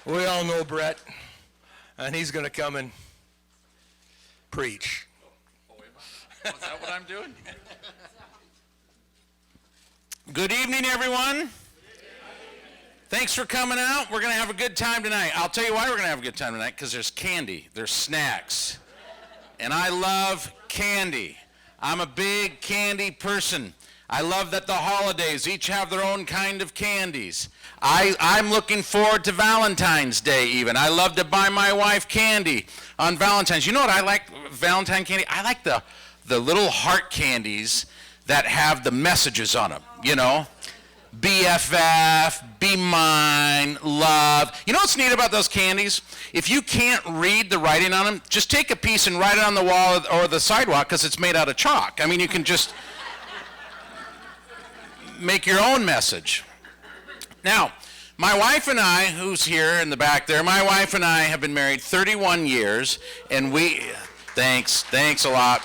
We all know Brett, and he's going to come and preach. Oh, is that what I'm doing? Good evening, everyone. Thanks for coming out. We're going to have a good time tonight. I'll tell you why we're going to have a good time tonight, because there's candy, there's snacks, and I love candy. I'm a big candy person. I love that the holidays each have their own kind of candies. I'm looking forward to Valentine's Day even. I love to buy my wife candy on Valentine's. You know what I like, Valentine candy? I like the little heart candies that have the messages on them, you know? BFF, be mine, love. You know what's neat about those candies? If you can't read the writing on them, just take a piece and write it on the wall or the sidewalk, because it's made out of chalk. I mean, you can just make your own message. Now, my wife and I, who's here in the back there, my wife and I have been married 31 years, and thanks a lot.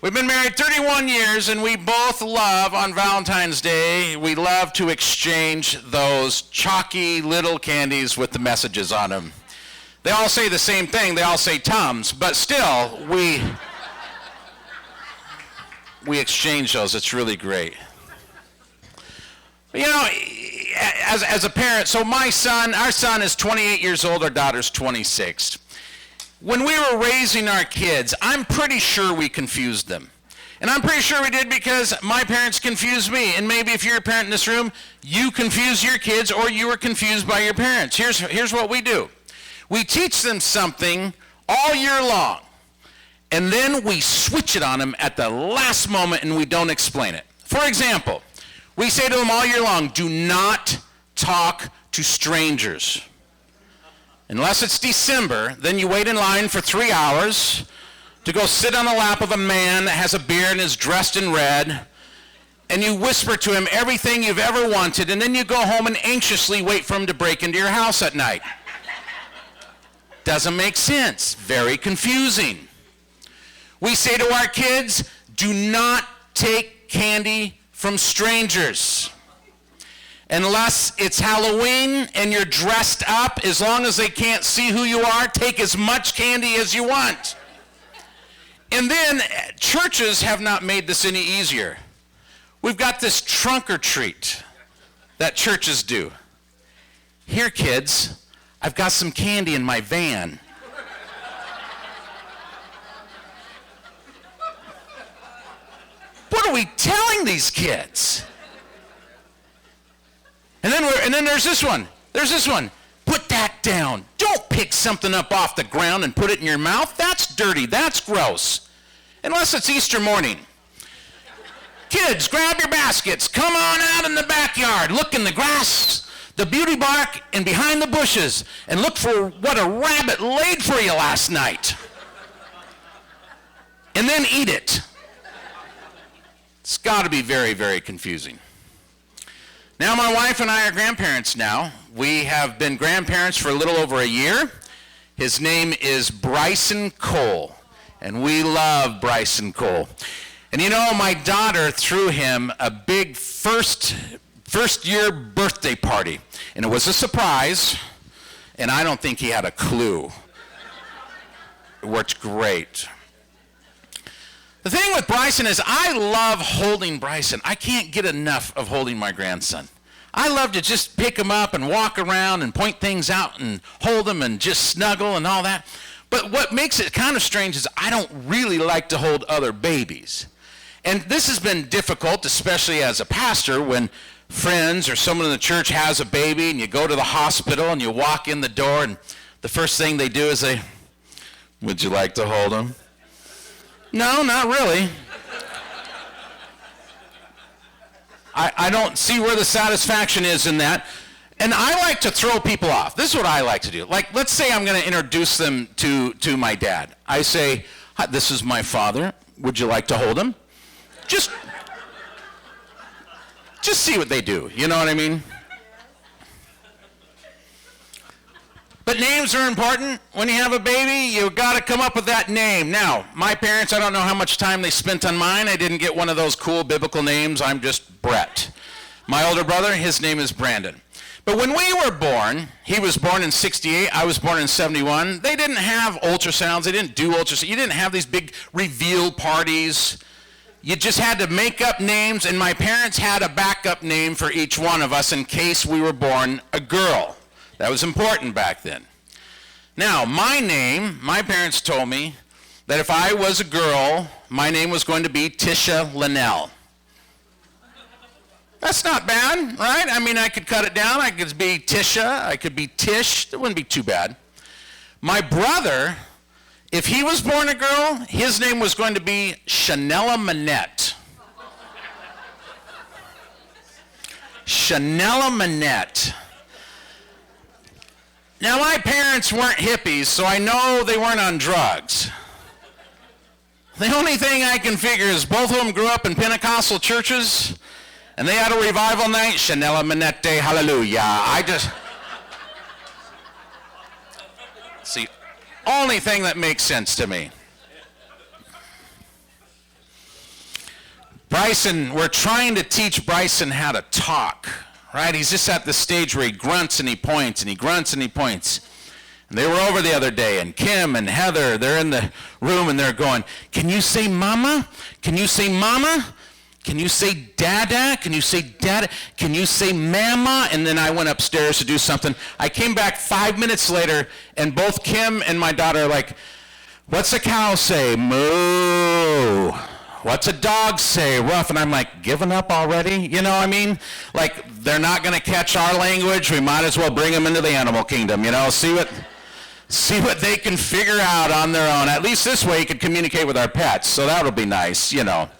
We've been married 31 years, and we both love, on Valentine's Day, we love to exchange those chalky little candies with the messages on them. They all say the same thing. They all say Tums, but still, we exchange those. It's really great. You know, as a parent, so our son is 28 years old, our daughter's 26. When we were raising our kids, I'm pretty sure we confused them. And I'm pretty sure we did because my parents confused me. And maybe if you're a parent in this room, you confuse your kids or you were confused by your parents. Here's what we do. We teach them something all year long, and then we switch it on them at the last moment and we don't explain it. For example, we say to them all year long, do not talk to strangers. Unless it's December, then you wait in line for 3 hours to go sit on the lap of a man that has a beard and is dressed in red, and you whisper to him everything you've ever wanted, and then you go home and anxiously wait for him to break into your house at night. Doesn't make sense. Very confusing. We say to our kids, do not take candy from strangers. Unless it's Halloween and you're dressed up, as long as they can't see who you are, take as much candy as you want. And then churches have not made this any easier. We've got this trunk or treat that churches do. Here, kids, I've got some candy in my van. What are we telling these kids? And then there's this one. Put that down. Don't pick something up off the ground and put it in your mouth. That's dirty. That's gross. Unless it's Easter morning. Kids, grab your baskets. Come on out in the backyard. Look in the grass, the beauty bark, and behind the bushes, and look for what a rabbit laid for you last night. And then eat it. It's got to be very, very confusing. Now, my wife and I are grandparents now. We have been grandparents for a little over a year. His name is Bryson Cole, and we love Bryson Cole. And you know, my daughter threw him a big first year birthday party, and it was a surprise, and I don't think he had a clue. It worked great. The thing with Bryson is I love holding Bryson. I can't get enough of holding my grandson. I love to just pick him up and walk around and point things out and hold him and just snuggle and all that. But what makes it kind of strange is I don't really like to hold other babies. And this has been difficult, especially as a pastor, when friends or someone in the church has a baby and you go to the hospital and you walk in the door and the first thing they do is say, would you like to hold him? No, not really. I don't see where the satisfaction is in that. And I like to throw people off. This is what I like to do. Like, let's say I'm going to introduce them to my dad. I say, hi, this is my father. Would you like to hold him? Just see what they do. You know what I mean? But names are important. When you have a baby, you've got to come up with that name. Now, my parents, I don't know how much time they spent on mine. I didn't get one of those cool biblical names. I'm just Brett. My older brother, his name is Brandon. But when we were born, he was born in 68, I was born in 71, they didn't have ultrasounds, they didn't do ultrasounds, you didn't have these big reveal parties. You just had to make up names, and my parents had a backup name for each one of us in case we were born a girl. That was important back then. Now, my name, my parents told me that if I was a girl, my name was going to be Tisha Linnell. That's not bad, right? I mean, I could cut it down. I could be Tisha. I could be Tish. That wouldn't be too bad. My brother, if he was born a girl, his name was going to be Shanella Manette. Shanella Manette. Now, my parents weren't hippies, so I know they weren't on drugs. The only thing I can figure is both of them grew up in Pentecostal churches, and they had a revival night, Shanella Manette, hallelujah. It's the only thing that makes sense to me. Bryson, we're trying to teach Bryson how to talk, right? He's just at the stage where he grunts and he points, and he grunts and he points. And they were over the other day, and Kim and Heather, they're in the room, and they're going, can you say mama? Can you say mama? Can you say dada? Can you say dada? Can you say mama? And then I went upstairs to do something. I came back 5 minutes later, and both Kim and my daughter are like, what's a cow say? Moo. What's a dog say? Ruff. And I'm like, giving up already? You know what I mean? Like, they're not going to catch our language. We might as well bring them into the animal kingdom, you know? See what they can figure out on their own. At least this way he could communicate with our pets, so that'll be nice, you know.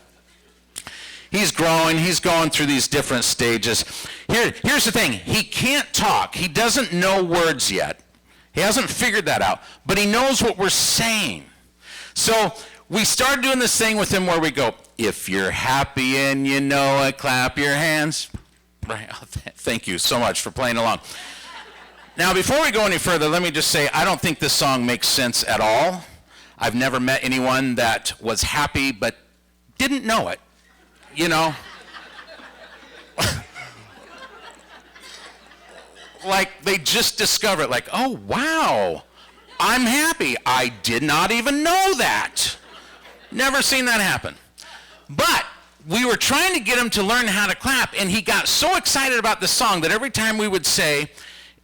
He's growing. He's going through these different stages. Here's the thing. He can't talk. He doesn't know words yet. He hasn't figured that out. But he knows what we're saying. So we started doing this thing with him where we go, if you're happy and you know it, clap your hands. Thank you so much for playing along. Now, before we go any further, let me just say, I don't think this song makes sense at all. I've never met anyone that was happy but didn't know it. You know, like they just discovered, like, oh, wow, I'm happy. I did not even know that. Never seen that happen. But we were trying to get him to learn how to clap, and he got so excited about the song that every time we would say,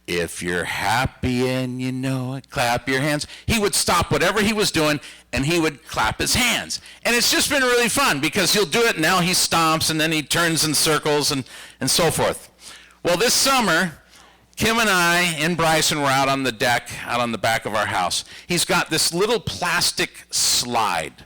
if you're happy and you know it, clap your hands, he would stop whatever he was doing and he would clap his hands. And it's just been really fun because he'll do it, and now he stomps and then he turns in circles and so forth. Well, this summer, Kim and I and Bryson were out on the deck, out on the back of our house. He's got this little plastic slide.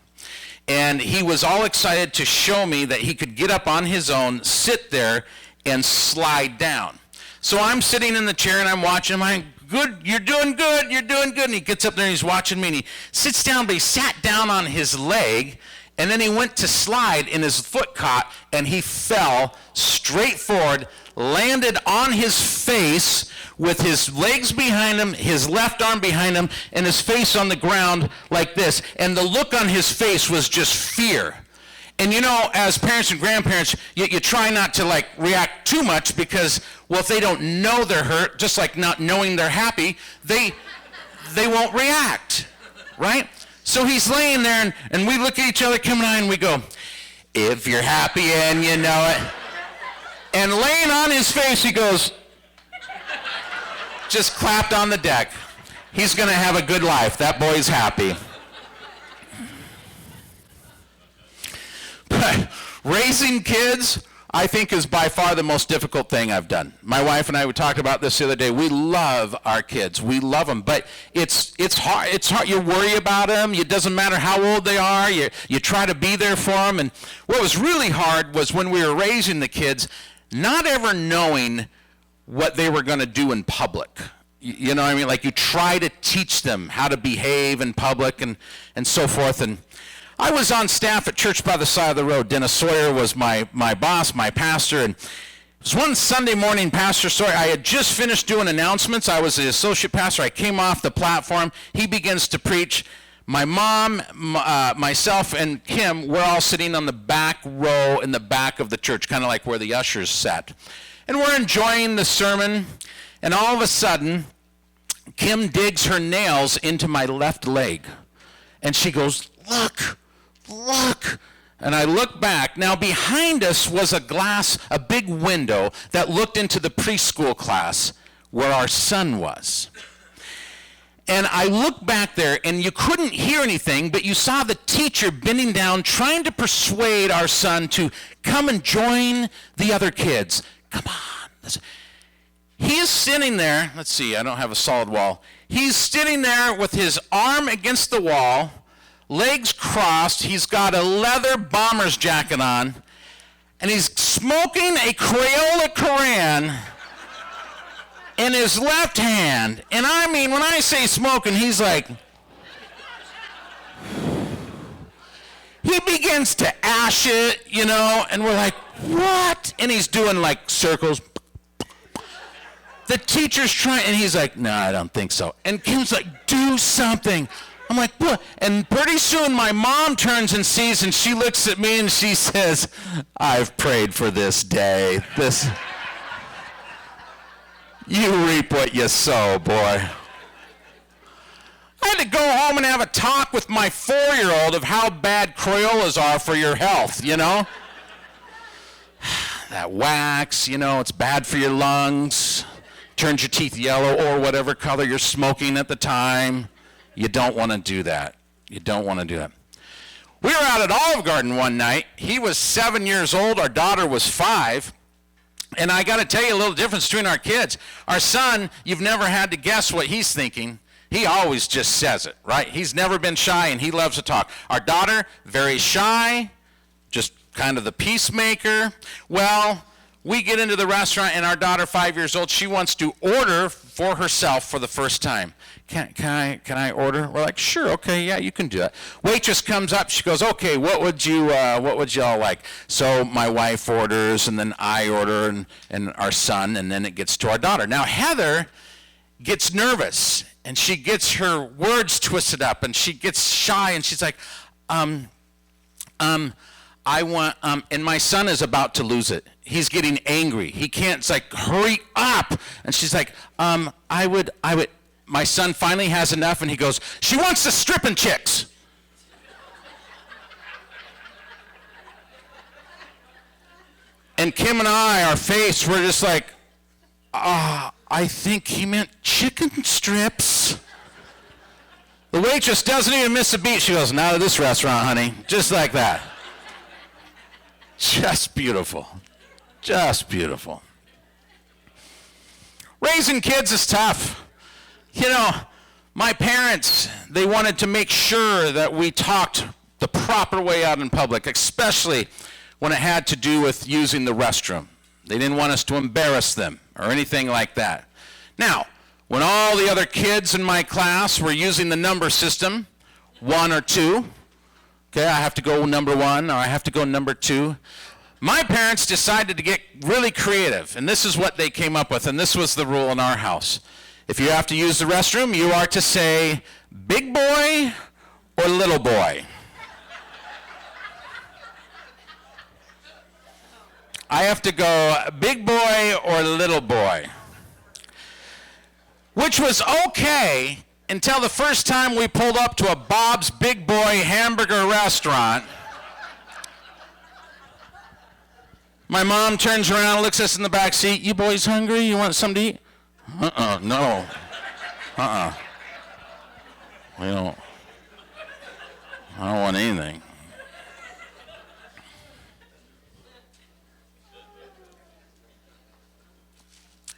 And he was all excited to show me that he could get up on his own, sit there, and slide down. So I'm sitting in the chair and I'm watching him. I'm good, you're doing good, you're doing good. And he gets up there and he's watching me and he sits down, but he sat down on his leg and then he went to slide and his foot caught and he fell straight forward, landed on his face with his legs behind him, his left arm behind him, and his face on the ground like this. And the look on his face was just fear. And you know, as parents and grandparents, you try not to like react too much because, well, if they don't know they're hurt, just like not knowing they're happy, they won't react, right? So he's laying there, and we look at each other, Kim and I, and we go, if you're happy and you know it. And laying on his face, he goes, just clapped on the deck. He's going to have a good life. That boy's happy. But raising kids, I think, is by far the most difficult thing I've done. My wife and I, we talked about this the other day. We love our kids. We love them. But it's hard. It's hard. You worry about them. It doesn't matter how old they are. You try to be there for them. And what was really hard was when we were raising the kids, not ever knowing what they were going to do in public. You know what I mean? Like you try to teach them how to behave in public and so forth. And I was on staff at Church by the Side of the Road. Dennis Sawyer was my boss, my pastor, and it was one Sunday morning, Pastor Sawyer, I had just finished doing announcements. I was the associate pastor. I came off the platform. He begins to preach. My mom, myself, and Kim, we're all sitting on the back row in the back of the church, kind of like where the ushers sat. And we're enjoying the sermon, and all of a sudden, Kim digs her nails into my left leg. And she goes, look, look. And I look back. Now, behind us was a big window that looked into the preschool class where our son was. And I looked back there, and you couldn't hear anything, but you saw the teacher bending down, trying to persuade our son to come and join the other kids. Come on. Listen. He is sitting there. Let's see, I don't have a solid wall. He's sitting there with his arm against the wall, legs crossed. He's got a leather bomber's jacket on, and he's smoking a Crayola Koran in his left hand. And I mean, when I say smoking, he's like, he begins to ash it, you know, and we're like, what? And he's doing like circles. The teacher's trying, and he's like, no, I don't think so. And Kim's like, do something. I'm like, what? And pretty soon my mom turns and sees, and she looks at me and she says, I've prayed for this day. You reap what you sow, boy. I had to go home and have a talk with my 4-year-old of how bad Crayolas are for your health, you know? That wax, you know, it's bad for your lungs. Turns your teeth yellow or whatever color you're smoking at the time. You don't want to do that. You don't want to do that. We were out at Olive Garden one night. He was 7 years old. Our daughter was 5. And I got to tell you a little difference between our kids. Our son, you've never had to guess what he's thinking. He always just says it, right? He's never been shy, and he loves to talk. Our daughter, very shy, just kind of the peacemaker. Well, we get into the restaurant, and our daughter, 5 years old, she wants to order for herself for the first time. Can I order? We're like, sure, okay, yeah, you can do that. Waitress comes up, she goes, okay, what would y'all like? So my wife orders, and then I order, and our son, and then it gets to our daughter. Now Heather gets nervous, and she gets her words twisted up, and she gets shy, and she's like, I want, and my son is about to lose it. He's getting angry. He can't, it's like, hurry up. And she's like, I would, my son finally has enough, and he goes, she wants the stripping chicks. And Kim and I, our face, we're just like, I think he meant chicken strips. The waitress doesn't even miss a beat. She goes, not at this restaurant, honey. Just like that. Just beautiful. Just beautiful. Raising kids is tough. You know, my parents, they wanted to make sure that we talked the proper way out in public, especially when it had to do with using the restroom. They didn't want us to embarrass them or anything like that. Now, when all the other kids in my class were using the number system, 1 or 2, okay, I have to go number 1 or I have to go number 2. My parents decided to get really creative, and this is what they came up with, and this was the rule in our house. If you have to use the restroom, you are to say, big boy or little boy. I have to go, big boy or little boy. Which was okay until the first time we pulled up to a Bob's Big Boy hamburger restaurant. My mom turns around and looks at us in the back seat. You boys hungry? You want something to eat? No. We don't. I don't want anything.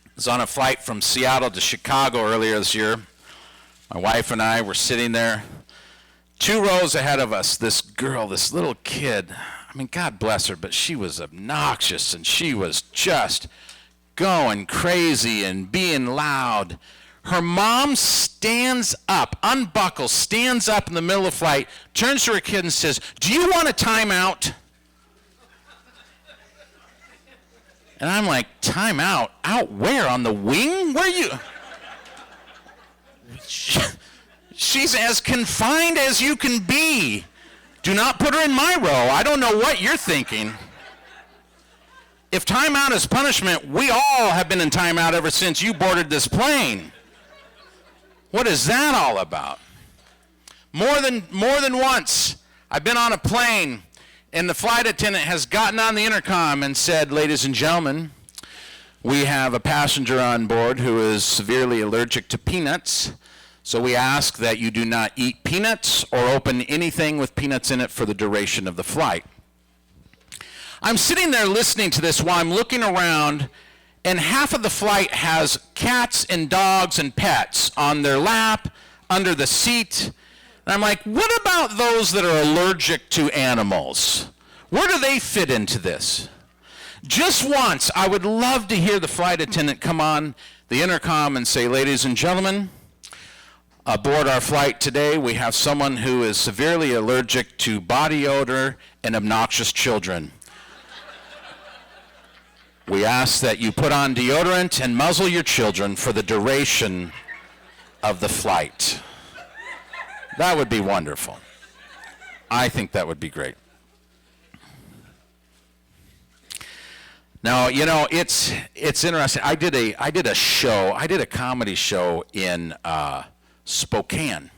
I was on a flight from Seattle to Chicago earlier this year. My wife and I were sitting there, 2 rows ahead of us. This girl, this little kid, I mean, God bless her, but she was obnoxious, and she was just going crazy and being loud. Her mom stands up, unbuckles, stands up in the middle of the flight, turns to her kid and says, do you want a timeout? And I'm like, time out? Out where? On the wing? Where are you? She's as confined as you can be. Do not put her in my row. I don't know what you're thinking. if timeout is punishment, we all have been in timeout ever since you boarded this plane. What is that all about? More than once, I've been on a plane, and the flight attendant has gotten on the intercom and said, "Ladies and gentlemen, we have a passenger on board who is severely allergic to peanuts, so we ask that you do not eat peanuts or open anything with peanuts in it for the duration of the flight." I'm sitting there listening to this while I'm looking around, and half of the flight has cats and dogs and pets on their lap, under the seat. And I'm like, what about those that are allergic to animals? Where do they fit into this? Just once, I would love to hear the flight attendant come on the intercom and say, "Ladies and gentlemen, aboard our flight today, we have someone who is severely allergic to body odor and obnoxious children. We ask that you put on deodorant and muzzle your children for the duration of the flight." That would be wonderful. I think that would be great. Now, you know, it's interesting. I did a comedy show in Spokane.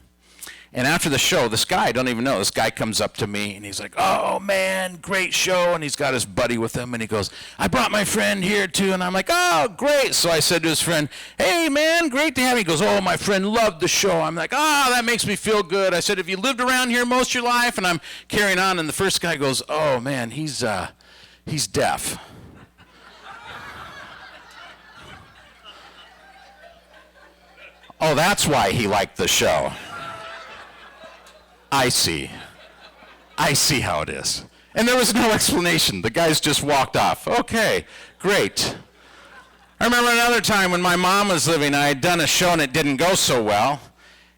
And after the show, this guy, I don't even know, this guy comes up to me and he's like, "Oh man, great show." And he's got his buddy with him and he goes, "I brought my friend here too." And I'm like, "Oh, great." So I said to his friend, "Hey man, great to have you." He goes, "Oh, my friend loved the show." I'm like, "Oh, that makes me feel good." I said, "Have you lived around here most of your life?" And I'm carrying on, and the first guy goes, "Oh man, he's deaf." Oh, that's why he liked the show. I see how it is. And there was no explanation. The guys just walked off. Okay, great. I remember another time when my mom was living, I had done a show and it didn't go so well.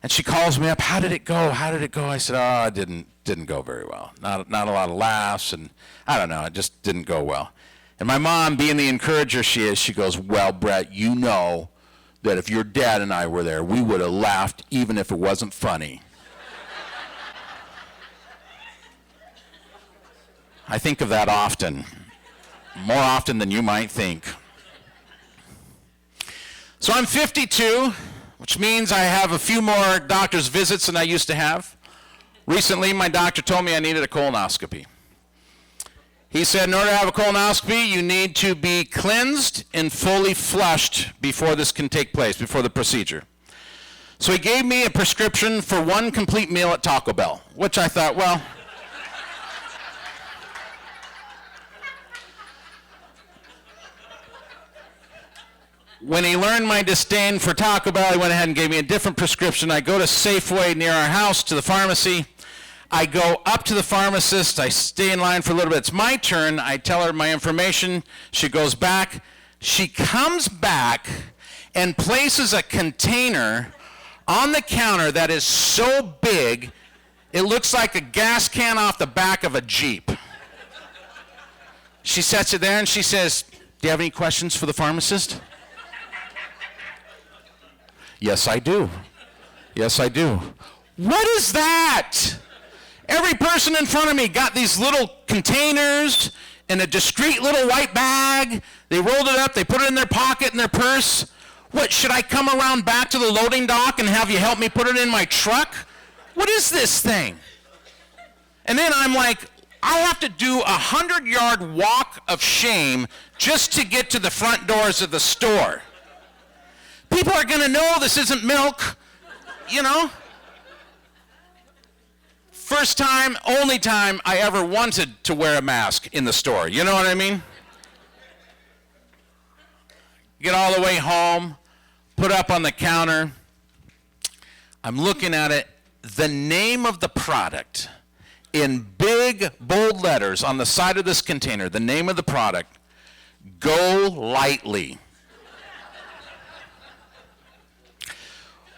And she calls me up, "How did it go? How did it go?" I said, "Oh, it didn't go very well. Not a lot of laughs, and I don't know, it just didn't go well." And my mom, being the encourager she is, she goes, "Well, Brett, you know that if your dad and I were there, we would have laughed even if it wasn't funny." I think of that often, more often than you might think. So I'm 52, which means I have a few more doctor's visits than I used to have. Recently, my doctor told me I needed a colonoscopy. He said, in order to have a colonoscopy, you need to be cleansed and fully flushed before this can take place, before the procedure. So he gave me a prescription for one complete meal at Taco Bell, which I thought, well, when he learned my disdain for Taco Bell, he went ahead and gave me a different prescription. I go to Safeway near our house to the pharmacy. I go up to the pharmacist. I stay in line for a little bit. It's my turn. I tell her my information. She goes back. She comes back and places a container on the counter that is so big, it looks like a gas can off the back of a Jeep. She sets it there and she says, "Do you have any questions for the pharmacist?" "Yes, I do. Yes, I do." What is that? Every person in front of me got these little containers in a discreet little white bag. They rolled it up, they put it in their pocket, in their purse. What, should I come around back to the loading dock and have you help me put it in my truck? What is this thing? And then I'm like, I have to do a 100-yard walk of shame just to get to the front doors of the store. People are going to know this isn't milk, you know? First time, only time I ever wanted to wear a mask in the store. You know what I mean? Get all the way home, put up on the counter. I'm looking at it. The name of the product in big, bold letters on the side of this container, the name of the product, Go Lightly.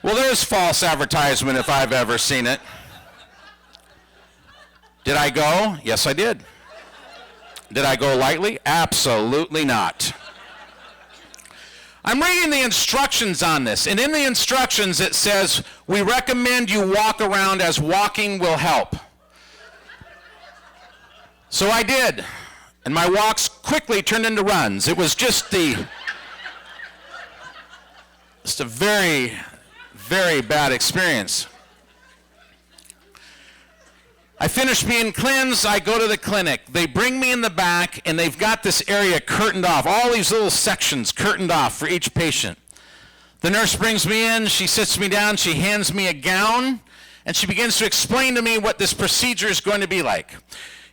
Well, there's false advertisement if I've ever seen it. Did I go? Yes, I did. Did I go lightly? Absolutely not. I'm reading the instructions on this, and in the instructions it says, we recommend you walk around as walking will help. So I did, and my walks quickly turned into runs. It was just a very, very bad experience. I finish being cleansed, I go to the clinic. They bring me in the back, and they've got this area curtained off, all these little sections curtained off for each patient. The nurse brings me in, she sits me down, she hands me a gown, and she begins to explain to me what this procedure is going to be like.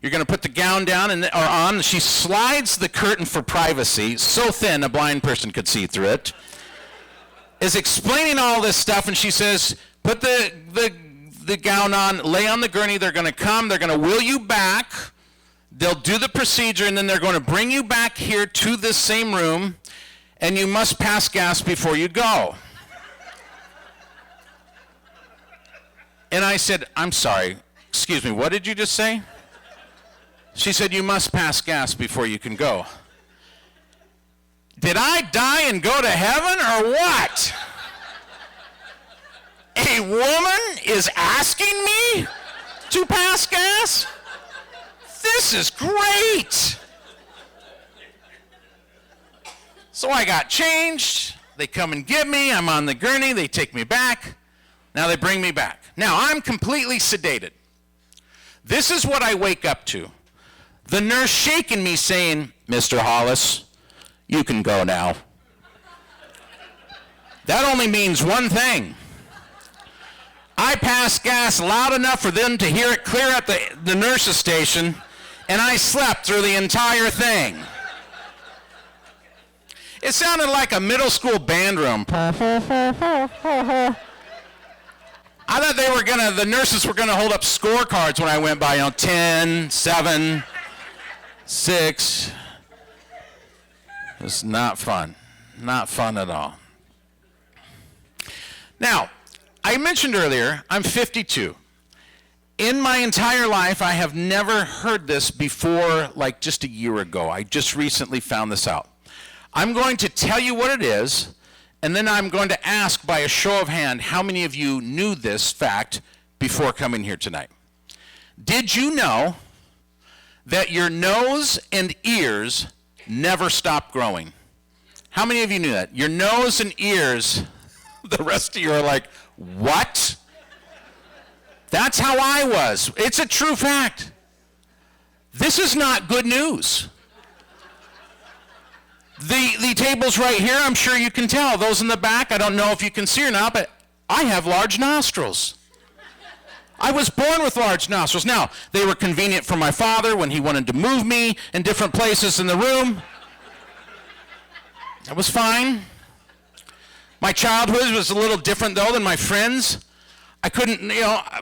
You're going to put the gown down or on. She slides the curtain for privacy, so thin a blind person could see through it. Is explaining all this stuff, and she says, put the gown on, lay on the gurney, they're going to come, they're going to wheel you back, they'll do the procedure, and then they're going to bring you back here to this same room, and you must pass gas before you go. And I said, I'm sorry, excuse me, what did you just say? She said, you must pass gas before you can go. Did I die and go to heaven or what? A woman is asking me to pass gas? This is great. So I got changed. They come and get me. I'm on the gurney. They take me back. Now they bring me back. Now I'm completely sedated. This is what I wake up to. The nurse shaking me saying, Mr. Hollis, you can go now. That only means one thing. I passed gas loud enough for them to hear it clear at the nurse's station, and I slept through the entire thing. It sounded like a middle school band room. I thought the nurses were gonna hold up scorecards when I went by, 10, 7, 6. It was not fun. Not fun at all. Now, I mentioned earlier, I'm 52. In my entire life, I have never heard this before, like just a year ago. I just recently found this out. I'm going to tell you what it is, and then I'm going to ask by a show of hand how many of you knew this fact before coming here tonight. Did you know that your nose and ears never stop growing? How many of you knew that? Your nose and ears, the rest of you are like, what? That's how I was. It's a true fact. This is not good news. The tables right here, I'm sure you can tell. Those in the back, I don't know if you can see or not, but I have large nostrils. I was born with large nostrils. Now, they were convenient for my father when he wanted to move me in different places in the room. That was fine. My childhood was a little different, though, than my friends. I couldn't,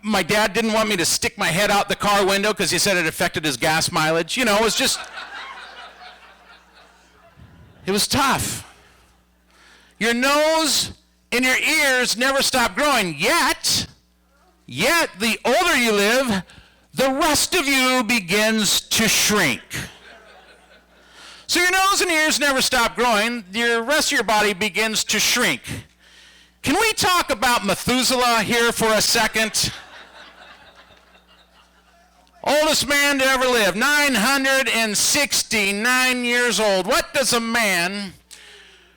my dad didn't want me to stick my head out the car window because he said it affected his gas mileage. It was just, it was tough. Your nose and your ears never stop growing, yet the older you live, the rest of you begins to shrink. So your nose and ears never stop growing, the rest of your body begins to shrink. Can we talk about Methuselah here for a second? Oldest man to ever live, 969 years old. What does a man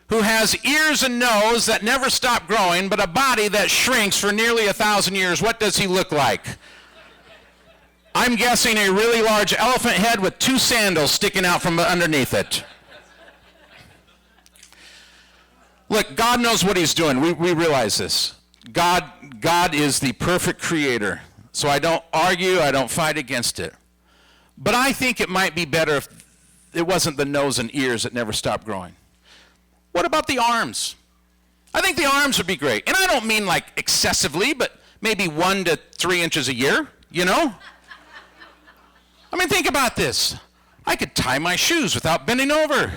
who has ears and nose that never stop growing, but a body that shrinks for nearly 1,000 years, what does he look like? I'm guessing a really large elephant head with 2 sandals sticking out from underneath it. Look, God knows what he's doing. We realize this. God is the perfect creator. So I don't argue, I don't fight against it. But I think it might be better if it wasn't the nose and ears that never stop growing. What about the arms? I think the arms would be great. And I don't mean like excessively, but maybe 1 to 3 inches a year, I mean, think about this. I could tie my shoes without bending over.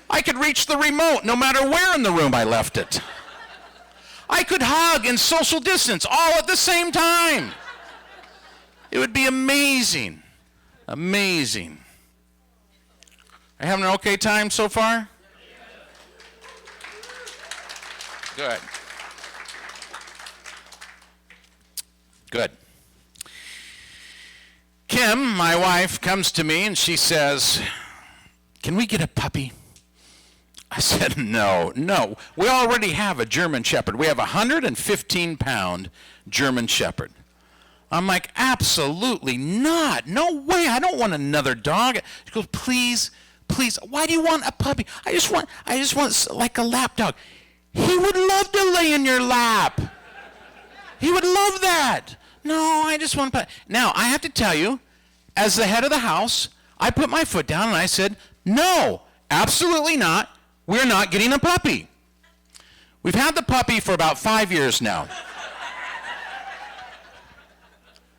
I could reach the remote no matter where in the room I left it. I could hug and social distance all at the same time. It would be amazing. Amazing. Are you having an okay time so far? Good. Good. Kim, my wife, comes to me and she says, "Can we get a puppy?" I said, no. We already have a German Shepherd. We have a 115-pound German Shepherd. I'm like, absolutely not. No way. I don't want another dog. She goes, please. Why do you want a puppy? I just want like a lap dog. He would love to lay in your lap. He would love that. No, I just want a puppy. Now, I have to tell you, as the head of the house, I put my foot down and I said, no, absolutely not. We're not getting a puppy. We've had the puppy for about 5 years now.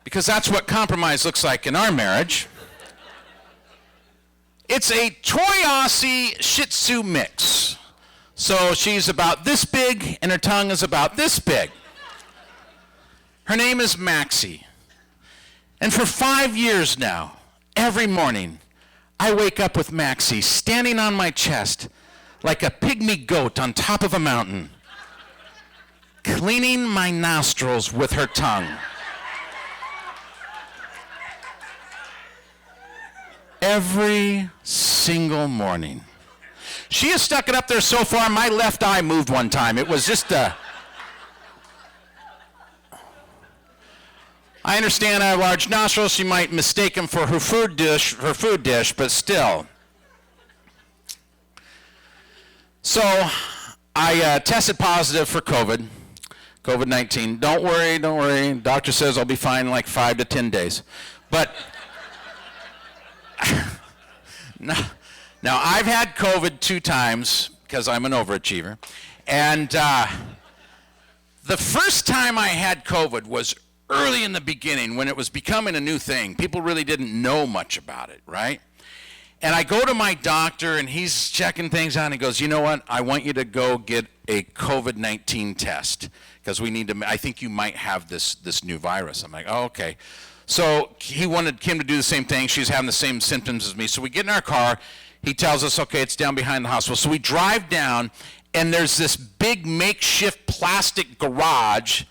Because that's what compromise looks like in our marriage. It's a Toy Aussie Shih Tzu mix. So she's about this big and her tongue is about this big. Her name is Maxie. And for 5 years now, every morning, I wake up with Maxie standing on my chest like a pygmy goat on top of a mountain, cleaning my nostrils with her tongue. Every single morning. She has stuck it up there so far, my left eye moved one time. It was just I understand I have large nostrils. She might mistake them for her food dish, but still. So I tested positive for COVID-19. Don't worry. Doctor says I'll be fine in like 5 to 10 days. But now I've had COVID 2 times because I'm an overachiever. And the first time I had COVID was early in the beginning when it was becoming a new thing. People really didn't know much about it, right? And I go to my doctor, and he's checking things out, and he goes, you know what? I want you to go get a COVID-19 test because I think you might have this new virus. I'm like, oh, okay. So he wanted Kim to do the same thing. She's having the same symptoms as me. So we get in our car. He tells us, okay, it's down behind the hospital. So we drive down, and there's this big makeshift plastic garage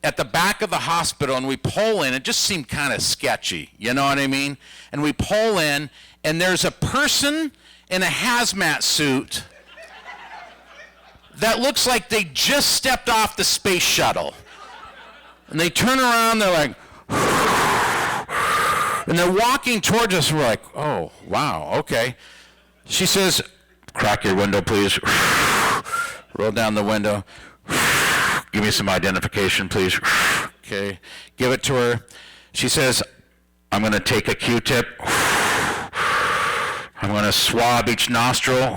at the back of the hospital, and we pull in. It just seemed kind of sketchy, you know what I mean? And we pull in, and there's a person in a hazmat suit that looks like they just stepped off the space shuttle. And they turn around, they're like, and they're walking towards us, and we're like, oh, wow, okay. She says, crack your window, please. Roll down the window. Give me some identification, please. Okay, give it to her. She says, I'm going to take a Q-tip. I'm going to swab each nostril.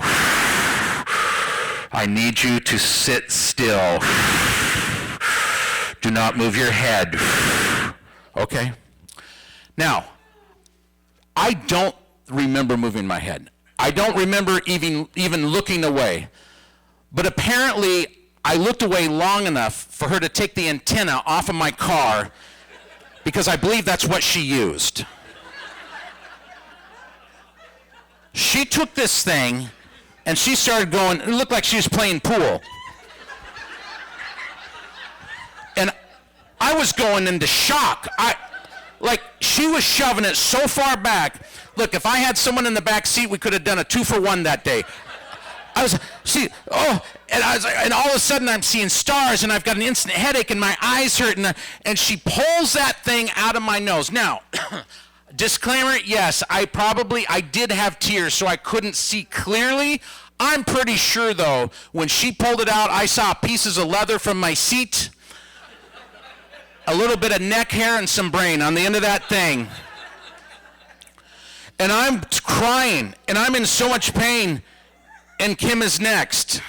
I need you to sit still. Do not move your head. Okay. Now, I don't remember moving my head. I don't remember even looking away. But apparently, I looked away long enough for her to take the antenna off of my car because I believe that's what she used. She took this thing and she started going, it looked like she was playing pool. And I was going into shock. Like she was shoving it so far back. Look, if I had someone in the back seat, we could have done a 2-for-1 that day. And all of a sudden I'm seeing stars and I've got an instant headache and my eyes hurt and she pulls that thing out of my nose. Now, disclaimer, yes, I did have tears so I couldn't see clearly. I'm pretty sure though, when she pulled it out, I saw pieces of leather from my seat, a little bit of neck hair and some brain on the end of that thing. And I'm crying and I'm in so much pain. And Kim is next.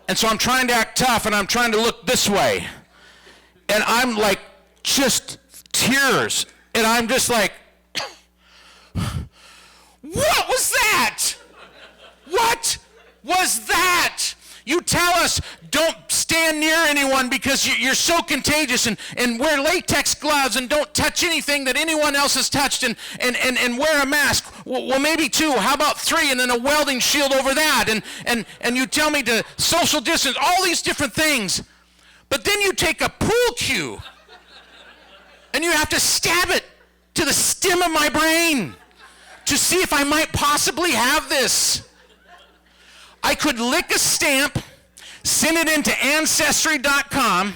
And so I'm trying to act tough and I'm trying to look this way. And I'm like, just tears. And I'm just like, what was that? What was that? You tell us don't stand near anyone because you're so contagious and wear latex gloves and don't touch anything that anyone else has touched and wear a mask. Well, maybe 2. How about 3 and then a welding shield over that? And you tell me to social distance, all these different things. But then you take a pool cue and you have to stab it to the stem of my brain to see if I might possibly have this. I could lick a stamp, send it into Ancestry.com,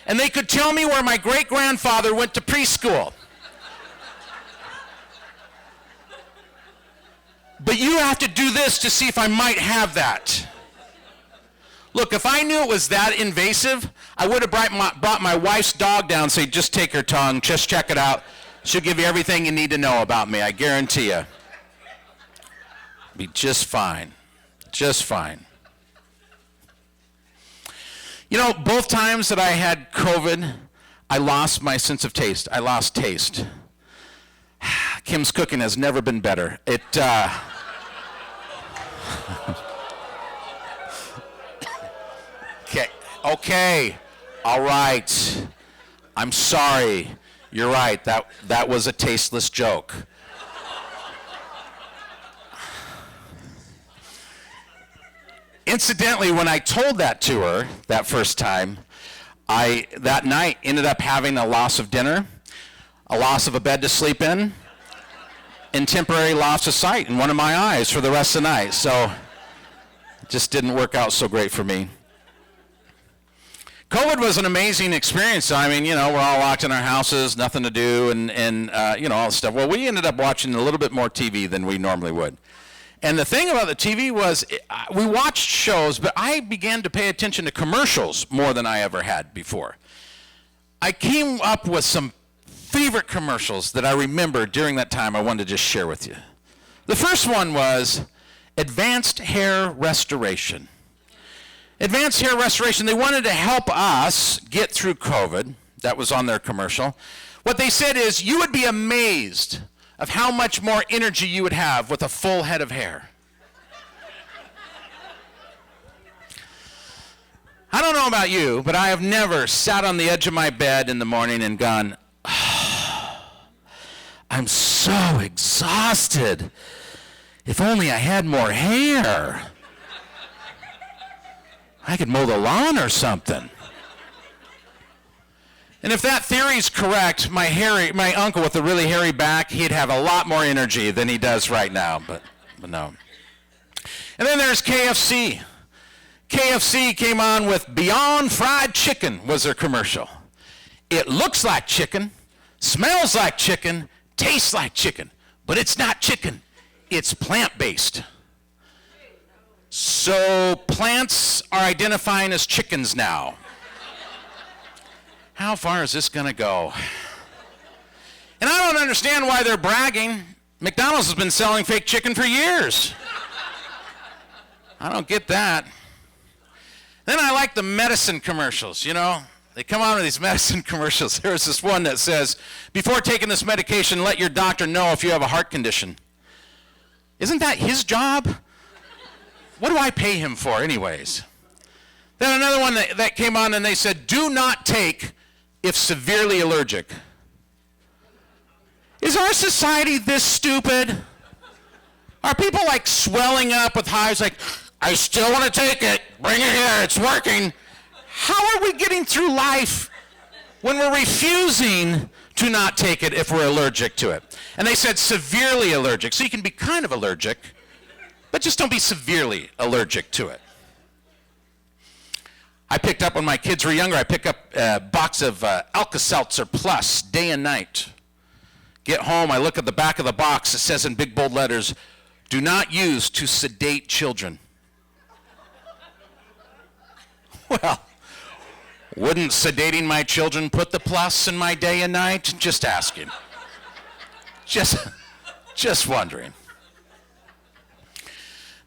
and they could tell me where my great-grandfather went to preschool. But you have to do this to see if I might have that. Look, if I knew it was that invasive, I would have brought my wife's dog down and say, just take her tongue, just check it out. She'll give you everything you need to know about me, I guarantee you. Be just fine. Just fine. You know, both times that I had COVID, I lost my sense of taste. I lost taste. Kim's cooking has never been better. Okay, all right. I'm sorry. You're right. That was a tasteless joke. Incidentally, when I told that to her that first time, I that night ended up having a loss of dinner, a loss of a bed to sleep in, and temporary loss of sight in one of my eyes for the rest of the night. So it just didn't work out so great for me. COVID was an amazing experience. I mean, you know, we're all locked in our houses, nothing to do, and you know, all this stuff. Well, we ended up watching a little bit more TV than we normally would. And the thing about the TV was we watched shows, but I began to pay attention to commercials more than I ever had before. I came up with some favorite commercials that I remember during that time I wanted to just share with you. The first one was Advanced Hair Restoration. Advanced Hair Restoration, they wanted to help us get through COVID. That was on their commercial. What they said is, you would be amazed of how much more energy you would have with a full head of hair. I don't know about you, but I have never sat on the edge of my bed in the morning and gone, oh, I'm so exhausted. If only I had more hair. I could mow the lawn or something. And if that theory is correct, my uncle with a really hairy back, he'd have a lot more energy than he does right now, but no. And then there's KFC. KFC came on with Beyond Fried Chicken was their commercial. It looks like chicken, smells like chicken, tastes like chicken, but it's not chicken. It's plant-based. So plants are identifying as chickens now. How far is this going to go? And I don't understand why they're bragging. McDonald's has been selling fake chicken for years. I don't get that. Then I like the medicine commercials, you know. They come on with these medicine commercials. There's this one that says, before taking this medication, let your doctor know if you have a heart condition. Isn't that his job? What do I pay him for anyways? Then another one that came on and they said, do not take if severely allergic. Is our society this stupid? Are people like swelling up with hives like, I still want to take it, bring it here, it's working. How are we getting through life when we're refusing to not take it if we're allergic to it? And they said severely allergic, so you can be kind of allergic, but just don't be severely allergic to it. I picked up, when my kids were younger, I picked up a box of Alka-Seltzer Plus day and night. Get home, I look at the back of the box, it says in big bold letters, do not use to sedate children. Well, wouldn't sedating my children put the plus in my day and night? Just asking. Just wondering.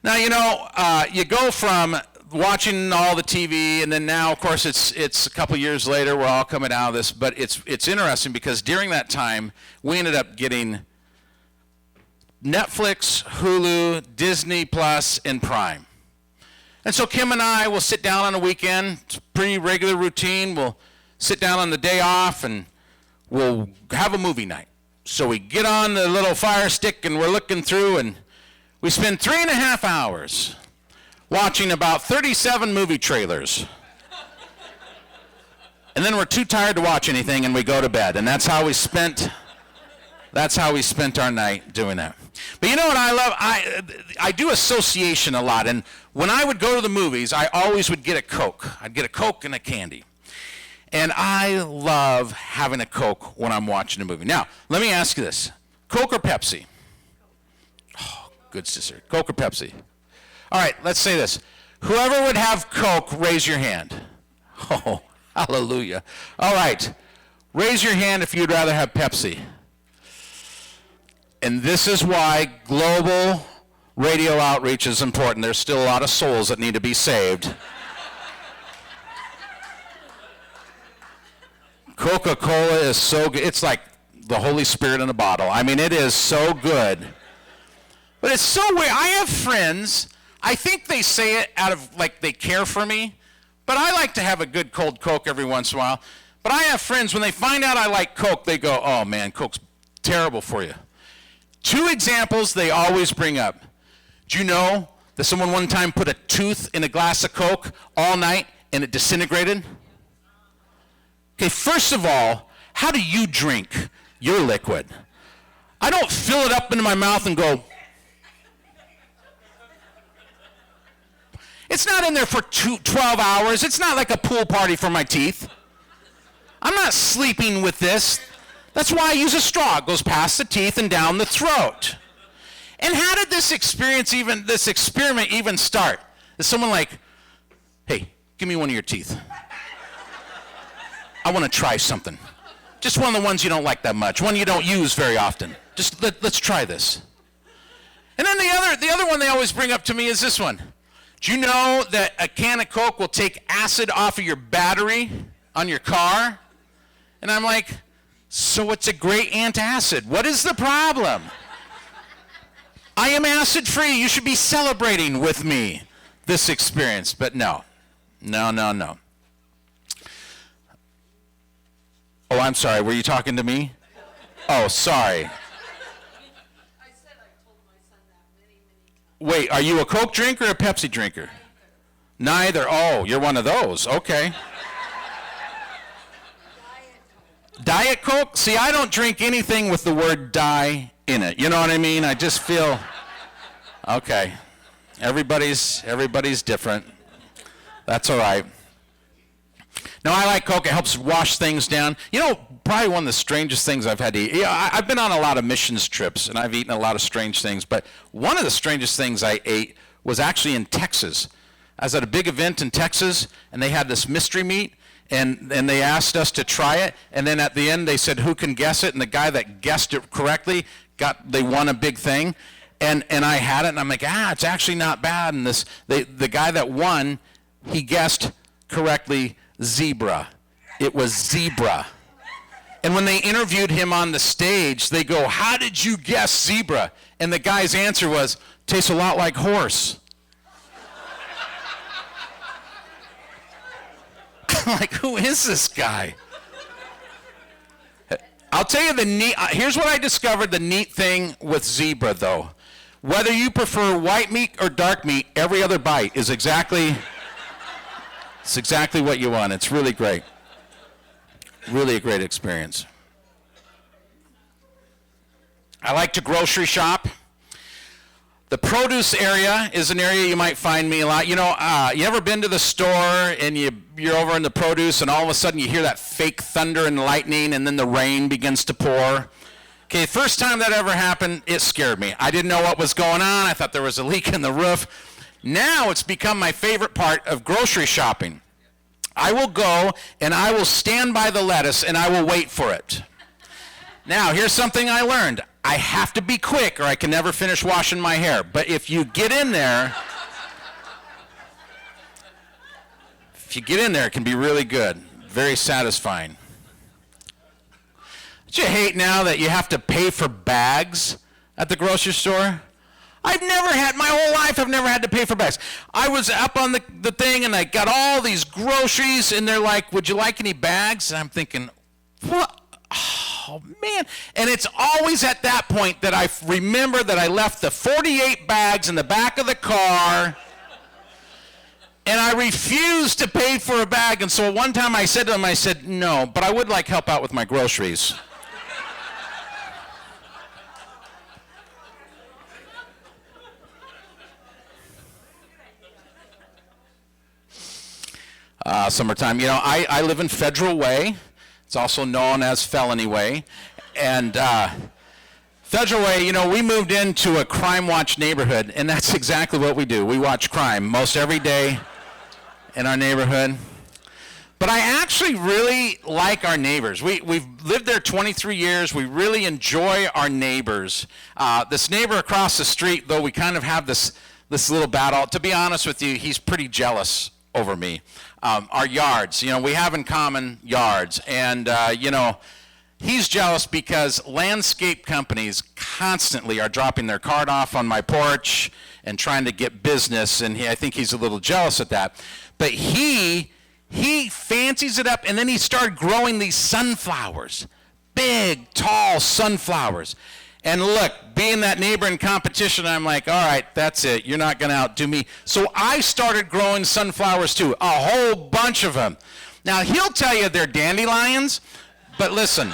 Now, you know, you go from watching all the TV, and then now, of course, it's a couple years later, we're all coming out of this, but it's interesting because during that time, we ended up getting Netflix, Hulu, Disney Plus, and Prime. And so Kim and I will sit down on a weekend, it's a pretty regular routine, we'll sit down on the day off and we'll have a movie night. So we get on the little Fire Stick and we're looking through and we spend 3.5 hours watching about 37 movie trailers. And then we're too tired to watch anything and we go to bed. And that's how we spent That's how we spent our night doing that. But you know what I love? I do association a lot, and when I would go to the movies, I always would get a Coke. I'd get a Coke and a candy. And I love having a Coke when I'm watching a movie. Now, let me ask you this. Coke or Pepsi? Oh, good sister. Coke or Pepsi? All right, let's say this. Whoever would have Coke, raise your hand. Oh, hallelujah. All right. Raise your hand if you'd rather have Pepsi. And this is why global radio outreach is important. There's still a lot of souls that need to be saved. Coca-Cola is so good. It's like the Holy Spirit in a bottle. I mean, it is so good. But it's so weird. I have friends, I think they say it out of like they care for me, but I like to have a good cold Coke every once in a while. But I have friends, when they find out I like Coke, they go, oh man, Coke's terrible for you. Two examples they always bring up. Do you know that someone one time put a tooth in a glass of Coke all night and it disintegrated? Okay, first of all, how do you drink your liquid? I don't fill it up into my mouth and go. It's not in there for 12 hours. It's not like a pool party for my teeth. I'm not sleeping with this. That's why I use a straw. It goes past the teeth and down the throat. And how did this experiment even start? Is someone like, hey, give me one of your teeth. I want to try something. Just one of the ones you don't like that much, one you don't use very often. Just let's try this. And then the other one they always bring up to me is this one. Do you know that a can of Coke will take acid off of your battery on your car? And I'm like, so it's a great antacid. What is the problem? I am acid free. You should be celebrating with me this experience. But no. Oh, I'm sorry. Were you talking to me? Oh, sorry. I said I told my son that many times. Wait, are you a Coke drinker or a Pepsi drinker? Neither. Oh, you're one of those. Okay. Diet Coke? See, I don't drink anything with the word die in it. You know what I mean? I just feel, okay, everybody's different. That's all right. No, I like Coke. It helps wash things down. You know, probably one of the strangest things I've had to eat. Yeah, I've been on a lot of missions trips, and I've eaten a lot of strange things. But one of the strangest things I ate was actually in Texas. I was at a big event in Texas, and they had this mystery meat, and they asked us to try it. And then at the end, they said, who can guess it? And the guy that guessed it correctly, they won a big thing. And I had it, and I'm like, it's actually not bad. And the guy that won, he guessed correctly zebra. It was zebra. And when they interviewed him on the stage, they go, how did you guess zebra? And the guy's answer was, tastes a lot like horse. I'm like, who is this guy? I'll tell you here's what I discovered the neat thing with zebra, though. Whether you prefer white meat or dark meat, every other bite is exactly what you want. It's really great. Really a great experience. I like to grocery shop. The produce area is an area you might find me a lot. You know, you ever been to the store and you're over in the produce and all of a sudden you hear that fake thunder and lightning and then the rain begins to pour? Okay, first time that ever happened, it scared me. I didn't know what was going on. I thought there was a leak in the roof. Now it's become my favorite part of grocery shopping. I will go and I will stand by the lettuce and I will wait for it. Now, here's something I learned. I have to be quick or I can never finish washing my hair. But if you get in there, it can be really good. Very satisfying. Don't you hate now that you have to pay for bags at the grocery store? My whole life I've never had to pay for bags. I was up on the thing and I got all these groceries and they're like, would you like any bags? And I'm thinking, what? Oh, man. And it's always at that point that I remember that I left the 48 bags in the back of the car and I refused to pay for a bag. And so one time I said to him, no, but I would like help out with my groceries. summertime. You know, I live in Federal Way. It's also known as Felony Way. And Federal Way, you know, we moved into a crime watch neighborhood, and that's exactly what we do. We watch crime most every day in our neighborhood. But I actually really like our neighbors. We've lived there 23 years. We really enjoy our neighbors. This neighbor across the street, though, we kind of have this little battle. To be honest with you, he's pretty jealous over me. Our yards, you know, we have in common yards. And, you know, he's jealous because landscape companies constantly are dropping their cart off on my porch and trying to get business. And I think he's a little jealous at that. But he fancies it up, and then he started growing these sunflowers, big, tall sunflowers. And look, being that neighbor in competition, I'm like, all right, that's it. You're not going to outdo me. So I started growing sunflowers too, a whole bunch of them. Now, he'll tell you they're dandelions, but listen.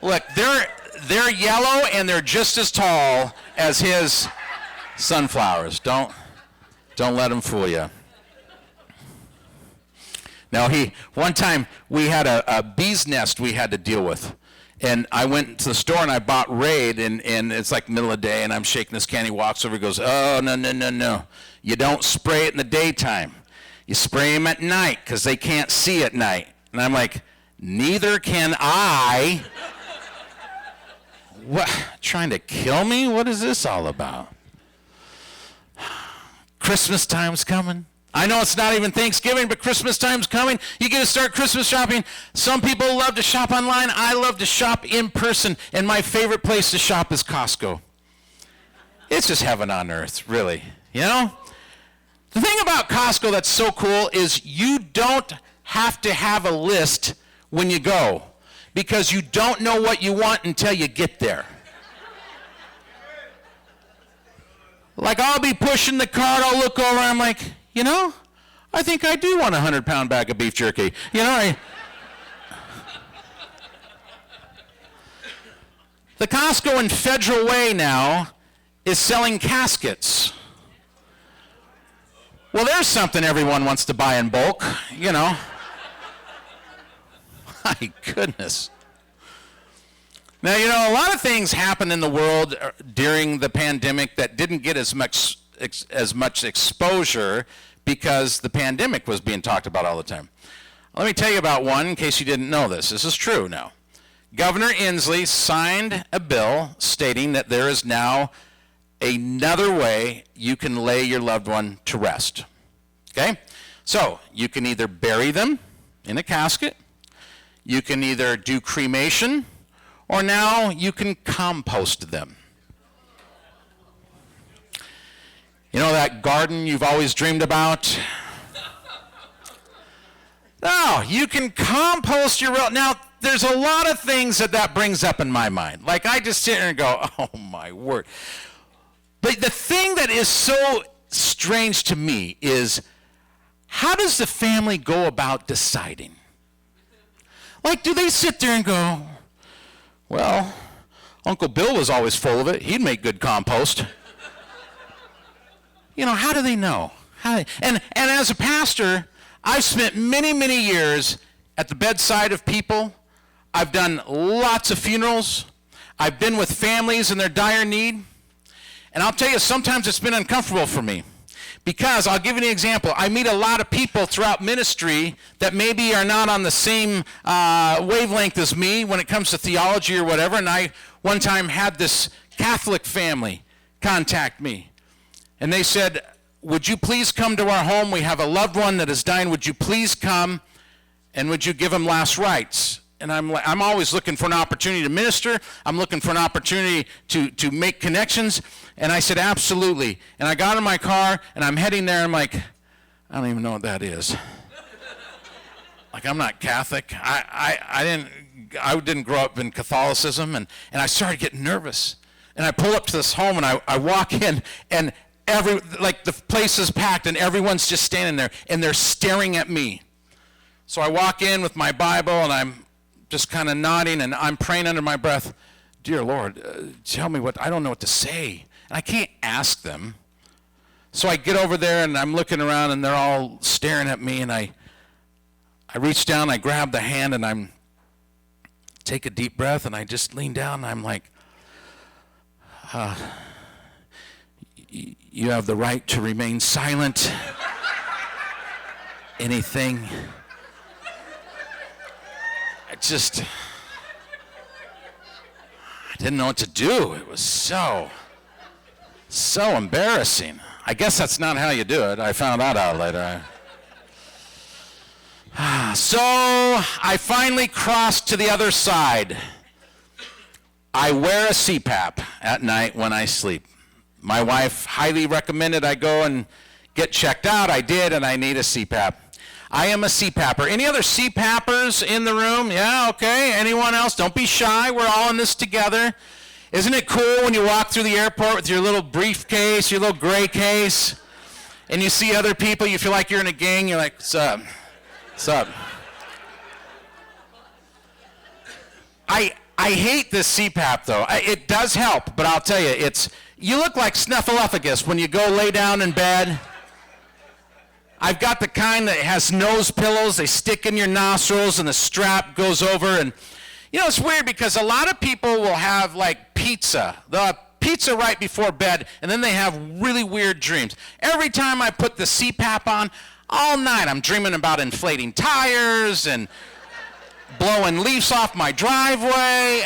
Look, they're yellow, and they're just as tall as his sunflowers. Don't let him fool you. Now, one time we had a bee's nest we had to deal with. And I went to the store and I bought Raid, and it's like middle of the day, and I'm shaking this can. He walks over and goes, oh, no. You don't spray it in the daytime. You spray them at night because they can't see at night. And I'm like, neither can I. What, trying to kill me? What is this all about? Christmas time's coming. I know it's not even Thanksgiving, but Christmas time's coming. You get to start Christmas shopping. Some people love to shop online. I love to shop in person, and my favorite place to shop is Costco. It's just heaven on earth, really, you know? The thing about Costco that's so cool is you don't have to have a list when you go, because you don't know what you want until you get there. Like, I'll be pushing the cart, I'll look over, I'm like, you know, I think I do want a 100-pound bag of beef jerky. You know, the Costco in Federal Way now is selling caskets. Well, there's something everyone wants to buy in bulk, you know. My goodness. Now, you know, a lot of things happened in the world during the pandemic that didn't get as much exposure because the pandemic was being talked about all the time. Let me tell you about one in case you didn't know this. This is true now. Governor Inslee signed a bill stating that there is now another way you can lay your loved one to rest. Okay? So, you can either bury them in a casket, you can either do cremation, or now you can compost them. You know that garden you've always dreamed about? No, you can compost your now, there's a lot of things that brings up in my mind. Like, I just sit here and go, oh my word. But the thing that is so strange to me is, how does the family go about deciding? Like, do they sit there and go, well, Uncle Bill was always full of it. He'd make good compost. You know, how do they know? And as a pastor, I've spent many, many years at the bedside of people. I've done lots of funerals. I've been with families in their dire need. And I'll tell you, sometimes it's been uncomfortable for me. Because, I'll give you an example, I meet a lot of people throughout ministry that maybe are not on the same wavelength as me when it comes to theology or whatever, and I one time had this Catholic family contact me. And they said, would you please come to our home? We have a loved one that is dying. Would you please come, and would you give him last rites? And I'm always looking for an opportunity to minister. I'm looking for an opportunity to make connections. And I said, absolutely. And I got in my car, and I'm heading there. I'm like, I don't even know what that is. Like, I'm not Catholic. I didn't grow up in Catholicism. And I started getting nervous. And I pull up to this home, and I walk in, and the place is packed, and everyone's just standing there, and they're staring at me. So I walk in with my Bible, and I'm just kind of nodding, and I'm praying under my breath, dear Lord, tell me I don't know what to say. And I can't ask them. So I get over there and I'm looking around and they're all staring at me, and I reach down, I grab the hand, and I'm take a deep breath, and I just lean down and I'm like, you have the right to remain silent. Anything. I didn't know what to do. It was so embarrassing. I guess that's not how you do it. I found that out later. So I finally crossed to the other side. I wear a CPAP at night when I sleep. My wife highly recommended I go and get checked out. I did, and I need a CPAP. I am a CPAPper. Any other CPAPers in the room? Yeah, okay. Anyone else? Don't be shy. We're all in this together. Isn't it cool when you walk through the airport with your little briefcase, your little gray case, and you see other people, you feel like you're in a gang, you're like, what's up? What's up? I hate this CPAP, though. It does help, but I'll tell you, you look like Snuffleupagus when you go lay down in bed. I've got the kind that has nose pillows. They stick in your nostrils, and the strap goes over. And, it's weird because a lot of people will have, like, pizza. They'll have pizza right before bed, and then they have really weird dreams. Every time I put the CPAP on, all night I'm dreaming about inflating tires and blowing leaves off my driveway.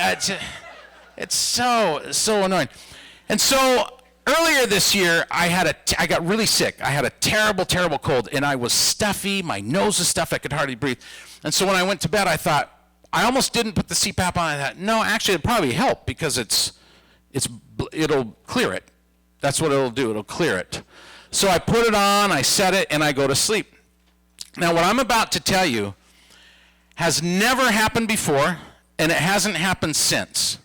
It's so annoying. And so earlier this year, I got really sick. I had a terrible, terrible cold, and I was stuffy. My nose was stuffed. I could hardly breathe. And so when I went to bed, I thought, I almost didn't put the CPAP on. I thought, no, actually, it'd probably help because it'll clear it. That's what it'll do. It'll clear it. So I put it on, I set it, and I go to sleep. Now, what I'm about to tell you has never happened before, and it hasn't happened since.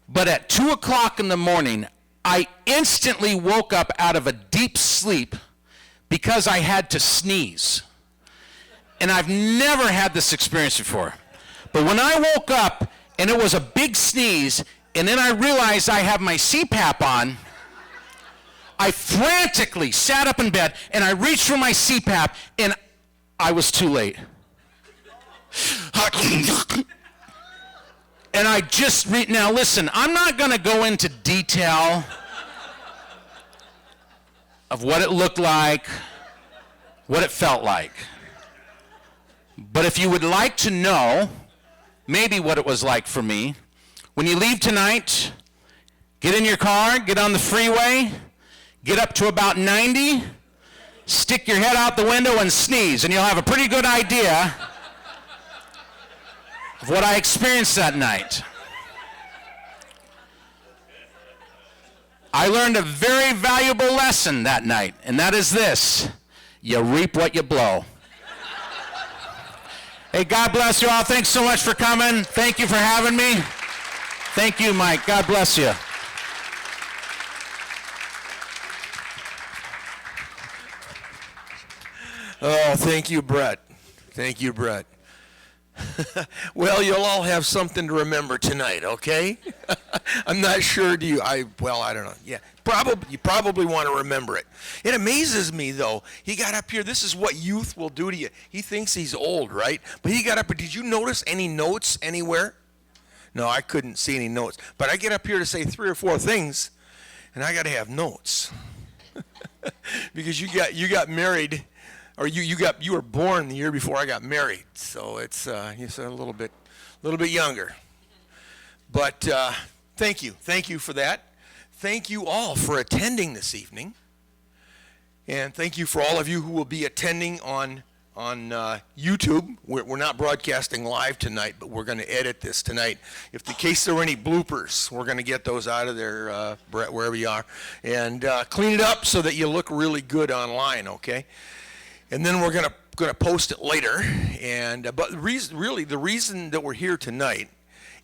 But at 2 o'clock in the morning, I instantly woke up out of a deep sleep because I had to sneeze. And I've never had this experience before. But when I woke up, and it was a big sneeze, and then I realized I have my CPAP on, I frantically sat up in bed, and I reached for my CPAP, and I was too late. And I just now listen, I'm not going to go into detail of what it looked like, what it felt like. But if you would like to know maybe what it was like for me, when you leave tonight, get in your car, get on the freeway, get up to about 90, stick your head out the window and sneeze, and you'll have a pretty good idea of what I experienced that night. I learned a very valuable lesson that night, and that is this: you reap what you blow. Hey, God bless you all. Thanks so much for coming. Thank you for having me. Thank you, Mike. God bless you. Oh, thank you, Brett. Thank you, Brett. Well, you'll all have something to remember tonight, okay? I'm not sure, I don't know. Yeah, you probably want to remember it. It amazes me, though. He got up here. This is what youth will do to you. He thinks he's old, right? But he got up here. Did you notice any notes anywhere? No, I couldn't see any notes. But I get up here to say 3 or 4 things, and I got to have notes. Because you got married, or you were born the year before I got married, so it's a little bit younger. But thank you for that. Thank you all for attending this evening, and thank you for all of you who will be attending on YouTube. We're not broadcasting live tonight, but we're going to edit this tonight. If in case there were any bloopers, we're going to get those out of there, Brett, wherever you are, and clean it up so that you look really good online. Okay. And then we're gonna post it later. And but the reason that we're here tonight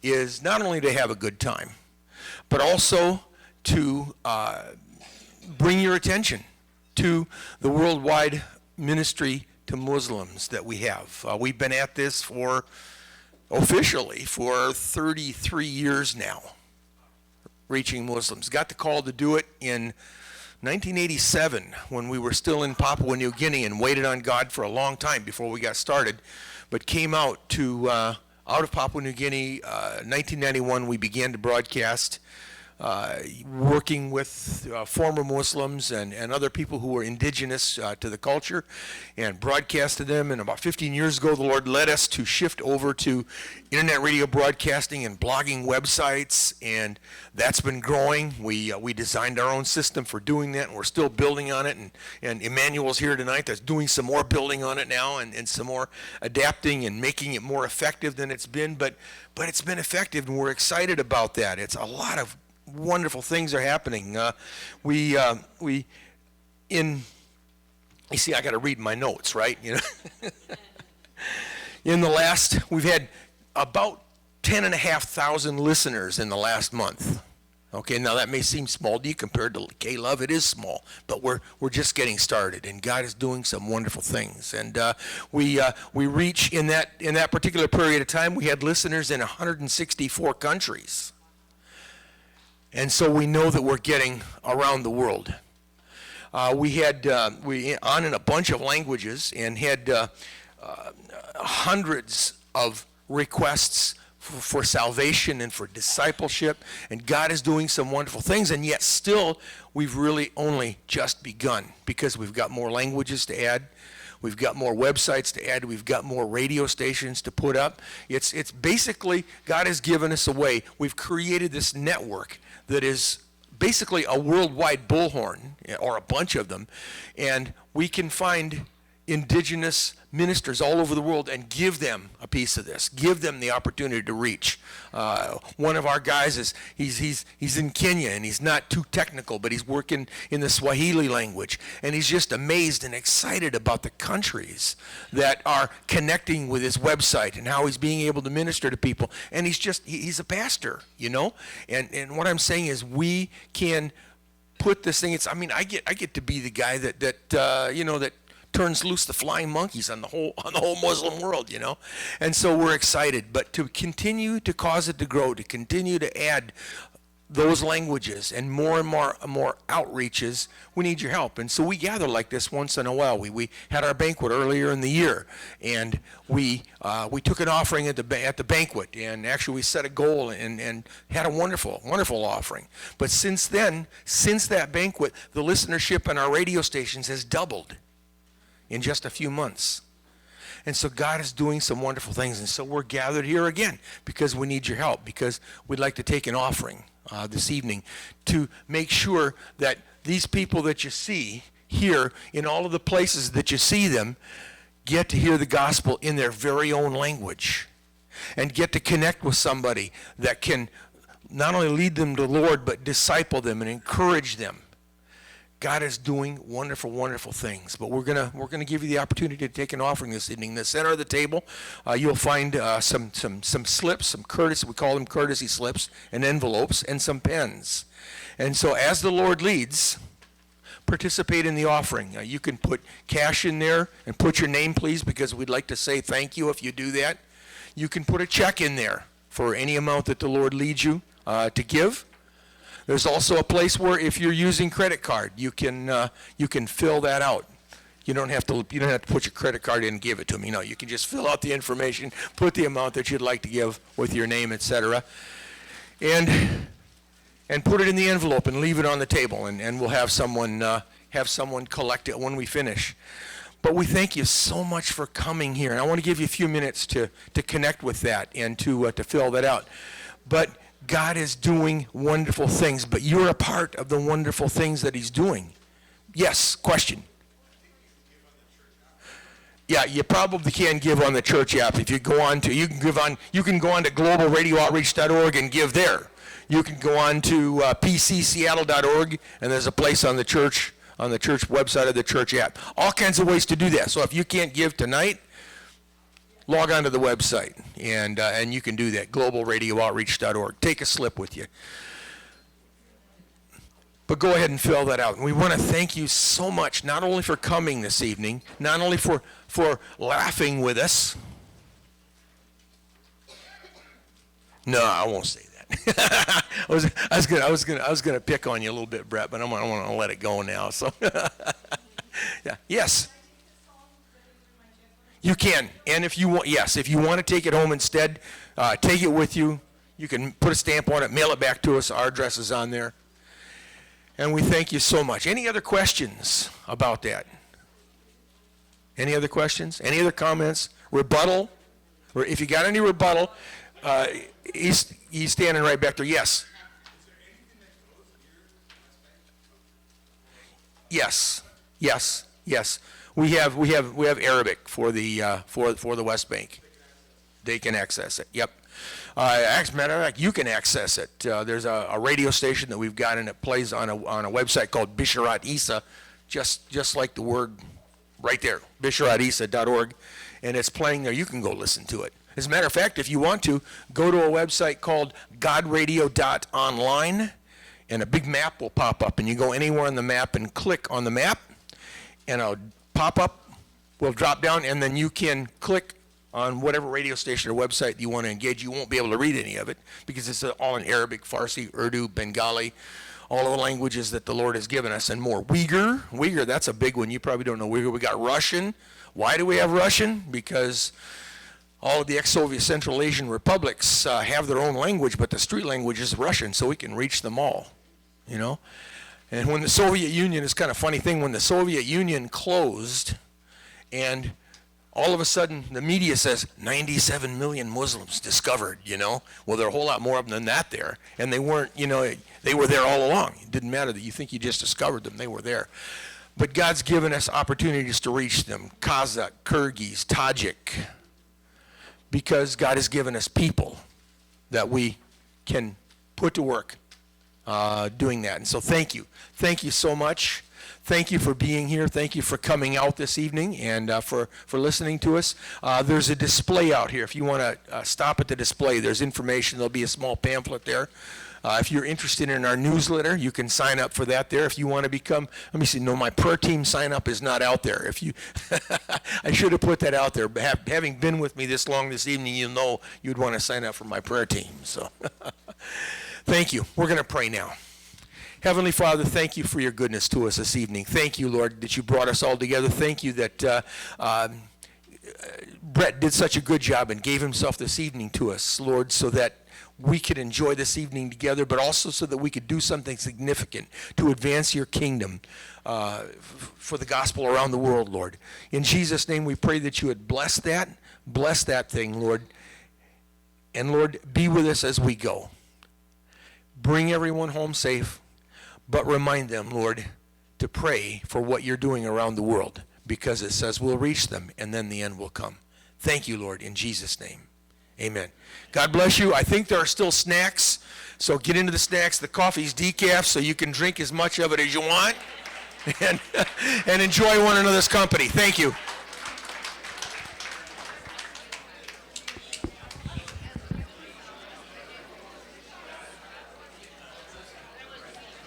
is not only to have a good time, but also to bring your attention to the worldwide ministry to Muslims that we have. We've been at this officially for 33 years now, reaching Muslims. Got the call to do it in 1987, when we were still in Papua New Guinea and waited on God for a long time before we got started, but came out of Papua New Guinea. 1991, we began to broadcast, working with former Muslims and other people who were indigenous to the culture, and broadcast to them. And about 15 years ago, the Lord led us to shift over to internet radio broadcasting and blogging websites, and that's been growing. We designed our own system for doing that, and we're still building on it. And Emmanuel's here tonight that's doing some more building on it now, and some more adapting and making it more effective than it's been. But it's been effective, and we're excited about that. It's a lot of wonderful things are happening. You see, I got to read my notes, right? You know, we've had about 10,500 listeners in the last month. Okay, now that may seem small to you compared to K-Love. It is small, but we're just getting started, and God is doing some wonderful things. And we reach in that particular period of time, we had listeners in 164 countries. And so we know that we're getting around the world. We on in a bunch of languages and had hundreds of requests for salvation and for discipleship. And God is doing some wonderful things. And yet still, we've really only just begun, because we've got more languages to add. We've got more websites to add. We've got more radio stations to put up. It's basically, God has given us a way. We've created this network that is basically a worldwide bullhorn, or a bunch of them, and we can find indigenous ministers all over the world and give them a piece of this, give them the opportunity to reach. One of our guys he's in Kenya, and he's not too technical, but he's working in the Swahili language, and he's just amazed and excited about the countries that are connecting with his website and how he's being able to minister to people. And he's a pastor, you know, and what I'm saying is we can put this thing. I get to be the guy that turns loose the flying monkeys on the whole Muslim world, you know. And so we're excited, but to continue to cause it to grow, to continue to add those languages and more outreaches, we need your help. And so we gather like this once in a while. We had our banquet earlier in the year, and we took an offering at the banquet, and actually we set a goal and had a wonderful offering. But since that banquet, the listenership on our radio stations has doubled in just a few months. And so God is doing some wonderful things. And so we're gathered here again because we need your help, because we'd like to take an offering this evening to make sure that these people that you see here in all of the places that you see them get to hear the gospel in their very own language and get to connect with somebody that can not only lead them to the Lord, but disciple them and encourage them. God is doing wonderful, wonderful things. But we're gonna give you the opportunity to take an offering this evening. In the center of the table, you'll find some slips, some courtesy, we call them courtesy slips, and envelopes, and some pens. And so as the Lord leads, participate in the offering. You can put cash in there and put your name, please, because we'd like to say thank you if you do that. You can put a check in there for any amount that the Lord leads you to give. There's also a place where if you're using credit card, you can fill that out. You don't have to put your credit card in and give it to me. No, you can just fill out the information, put the amount that you'd like to give with your name, etc. And put it in the envelope and leave it on the table, and we'll have someone collect it when we finish. But we thank you so much for coming here, and I want to give you a few minutes to connect with that and to fill that out. But God is doing wonderful things, but you're a part of the wonderful things that he's doing. Yes, question. Yeah, you probably can give on the church app. If you go on to, you can go on to globalradiooutreach.org and give there. You can go on to pcseattle.org, and there's a place on the church website of the church app. All kinds of ways to do that. So if you can't give tonight, log on to the website, and you can do that, globalradiooutreach.org. Take a slip with you. But go ahead and fill that out. And we want to thank you so much, not only for coming this evening, not only for laughing with us. No, I won't say that. I was gonna pick on you a little bit, Brett, but I want to let it go now. So, yeah, yes, you can. And if you want, yes, if you want to take it home instead, take it with you. You can put a stamp on it, mail it back to us. Our address is on there. And we thank you so much. Any other questions about that? Any other questions? Any other comments? Rebuttal? Or if you got any rebuttal, he's standing right back there. Yes. Yes. Yes. Yes. We have Arabic for the for the West Bank. They can access it. Yep. As a matter of fact, you can access it. There's a radio station that we've got, and it plays on a website called Bisharat Isa, just like the word right there, bisharatisa.org, and it's playing there. You can go listen to it. As a matter of fact, if you want to, go to a website called godradio.online, and a big map will pop up, and you go anywhere on the map and click on the map, and a pop-up will drop down, and then you can click on whatever radio station or website you want to engage. You won't be able to read any of it because it's all in Arabic, Farsi, Urdu, Bengali, all of the languages that the Lord has given us, and more. Uyghur, that's a big one. You probably don't know Uyghur. We got Russian. Why do we have Russian? Because all of the ex-Soviet Central Asian republics have their own language, but the street language is Russian, so we can reach them all, you know. And when the Soviet Union, it's kind of a funny thing, when the Soviet Union closed and all of a sudden the media says 97 million Muslims discovered, you know. Well, there are a whole lot more of them than that there. And they weren't, you know, they were there all along. It didn't matter that you think you just discovered them. They were there. But God's given us opportunities to reach them. Kazakh, Kyrgyz, Tajik. Because God has given us people that we can put to work doing that. And so thank you. Thank you so much. Thank you for being here. Thank you for coming out this evening and for listening to us. There's a display out here. If you want to stop at the display, there's information. There'll be a small pamphlet there. If you're interested in our newsletter, you can sign up for that there. If you want to become, let me see, no, my prayer team sign up is not out there. If you, I should have put that out there. Having been with me this long this evening, you know you'd want to sign up for my prayer team. So thank you. We're going to pray now. Heavenly Father, thank you for your goodness to us this evening. Thank you, Lord, that you brought us all together. Thank you that Brett did such a good job and gave himself this evening to us, Lord, so that we could enjoy this evening together, but also so that we could do something significant to advance your kingdom for the gospel around the world, Lord. In Jesus' name, we pray that you would bless that thing, Lord. And Lord, be with us as we go. Bring everyone home safe. But remind them, Lord, to pray for what you're doing around the world, because it says we'll reach them and then the end will come. Thank you, Lord, in Jesus' name. Amen. God bless you. I think there are still snacks, so get into the snacks. The coffee's decaf, so you can drink as much of it as you want and enjoy one another's company. Thank you.